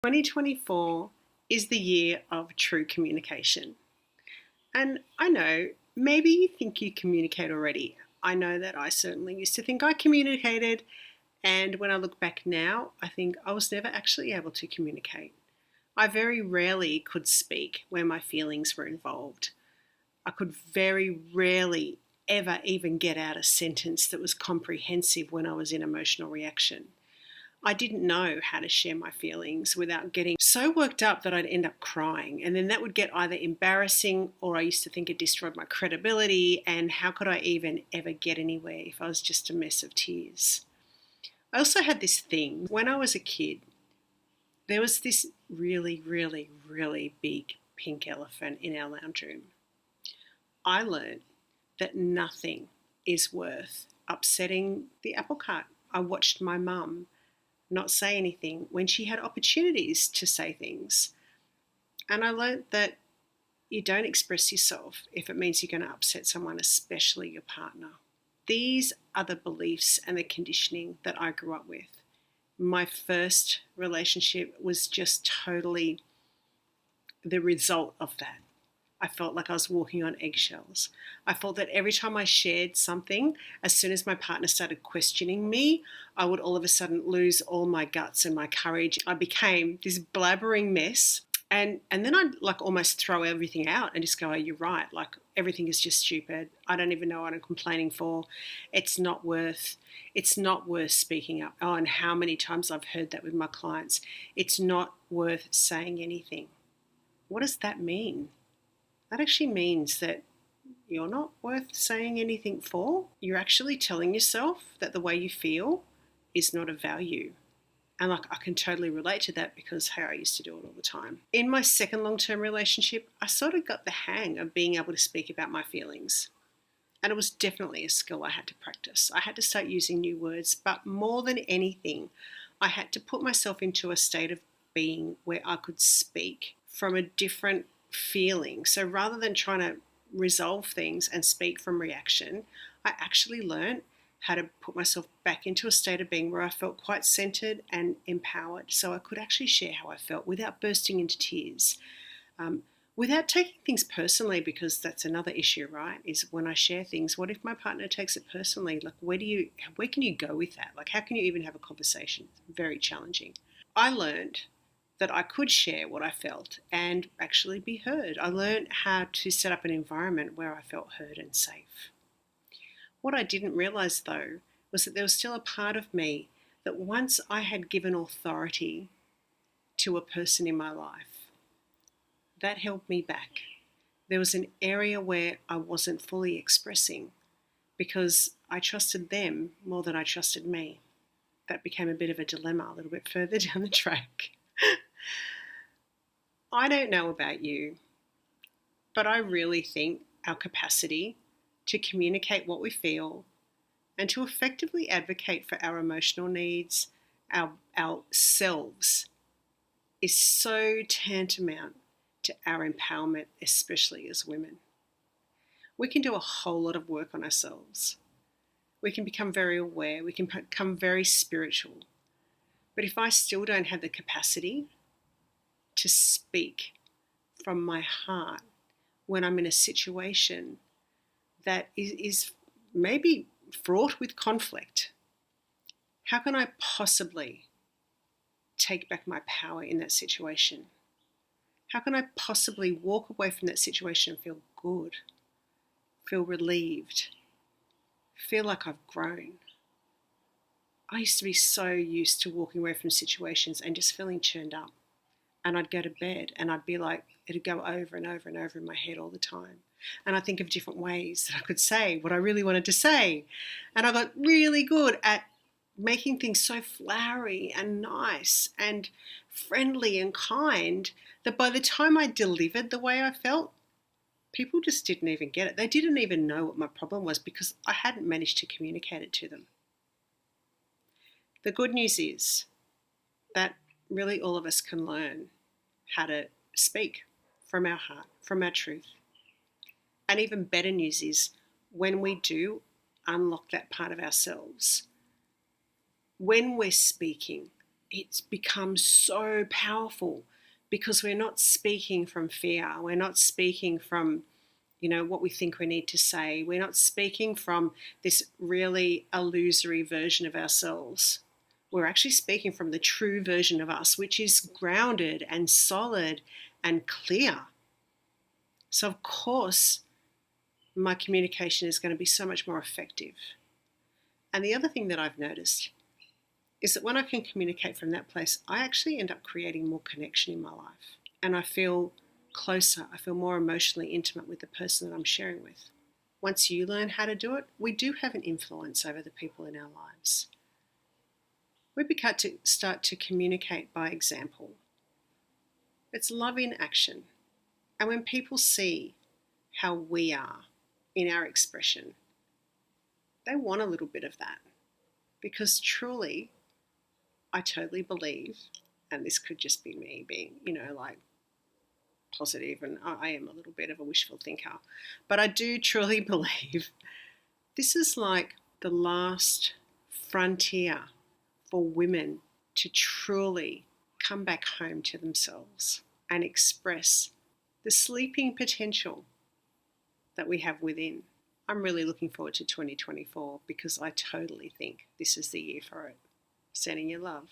2024 is the year of true communication. And I know maybe you think you communicate already. I know that I certainly used to think I communicated, and when I look back now, I think I was never actually able to communicate. I very rarely could speak where my feelings were involved. I could very rarely ever even get out a sentence that was comprehensive when I was in emotional reaction. I didn't know how to share my feelings without getting so worked up that I'd end up crying. And then that would get either embarrassing, or I used to think it destroyed my credibility. And how could I even ever get anywhere if I was just a mess of tears? I also had this thing. When I was a kid, there was this really, really, really big pink elephant in our lounge room. I learned that nothing is worth upsetting the apple cart. I watched my mum not say anything when she had opportunities to say things. And I learned that you don't express yourself if it means you're going to upset someone, especially your partner. These are the beliefs and the conditioning that I grew up with. My first relationship was just totally the result of that. I felt like I was walking on eggshells. I felt that every time I shared something, as soon as my partner started questioning me, I would all of a sudden lose all my guts and my courage. I became this blabbering mess. And then I'd like almost throw everything out and just go, oh, you're right. Like everything is just stupid. I don't even know what I'm complaining for. It's not worth speaking up. Oh, and how many times I've heard that with my clients. It's not worth saying anything. What does that mean? That actually means that you're not worth saying anything for. You're actually telling yourself that the way you feel is not of value. And like I can totally relate to that because, hey, I used to do it all the time. In my second long-term relationship, I sort of got the hang of being able to speak about my feelings. And it was definitely a skill I had to practice. I had to start using new words, but more than anything, I had to put myself into a state of being where I could speak from a different feeling. So rather than trying to resolve things and speak from reaction, I actually learned how to put myself back into a state of being where I felt quite centered and empowered, so I could actually share how I felt without bursting into tears, without taking things personally, because that's another issue, right? Is when I share things, what if my partner takes it personally? Like where can you go with that? Like how can you even have a conversation? It's very challenging. I learned that I could share what I felt and actually be heard. I learned how to set up an environment where I felt heard and safe. What I didn't realize though was that there was still a part of me that once I had given authority to a person in my life, that held me back. There was an area where I wasn't fully expressing because I trusted them more than I trusted me. That became a bit of a dilemma a little bit further down the track. I don't know about you, but I really think our capacity to communicate what we feel and to effectively advocate for our emotional needs, ourselves, is so tantamount to our empowerment, especially as women. We can do a whole lot of work on ourselves. We can become very aware. We can become very spiritual. But if I still don't have the capacity to speak from my heart when I'm in a situation that is maybe fraught with conflict, how can I possibly take back my power in that situation? How can I possibly walk away from that situation and feel good, feel relieved, feel like I've grown? I used to be so used to walking away from situations and just feeling churned up. And I'd go to bed and I'd be like, it'd go over and over and over in my head all the time. And I'd think of different ways that I could say what I really wanted to say. And I got really good at making things so flowery and nice and friendly and kind that by the time I delivered the way I felt, people just didn't even get it. They didn't even know what my problem was because I hadn't managed to communicate it to them. The good news is that really all of us can learn how to speak from our heart, from our truth. And even better news is when we do unlock that part of ourselves, when we're speaking, it's become so powerful because we're not speaking from fear. We're not speaking from, what we think we need to say. We're not speaking from this really illusory version of ourselves. We're actually speaking from the true version of us, which is grounded and solid and clear. So, of course, my communication is going to be so much more effective. And the other thing that I've noticed is that when I can communicate from that place, I actually end up creating more connection in my life. And I feel closer, I feel more emotionally intimate with the person that I'm sharing with. Once you learn how to do it, we do have an influence over the people in our lives. We become to start to communicate by example. It's love in action. And when people see how we are in our expression, they want a little bit of that. Because truly, I totally believe, and this could just be me being, like positive, and I am a little bit of a wishful thinker, but I do truly believe this is like the last frontier for women to truly come back home to themselves and express the sleeping potential that we have within. I'm really looking forward to 2024 because I totally think this is the year for it. Sending you love.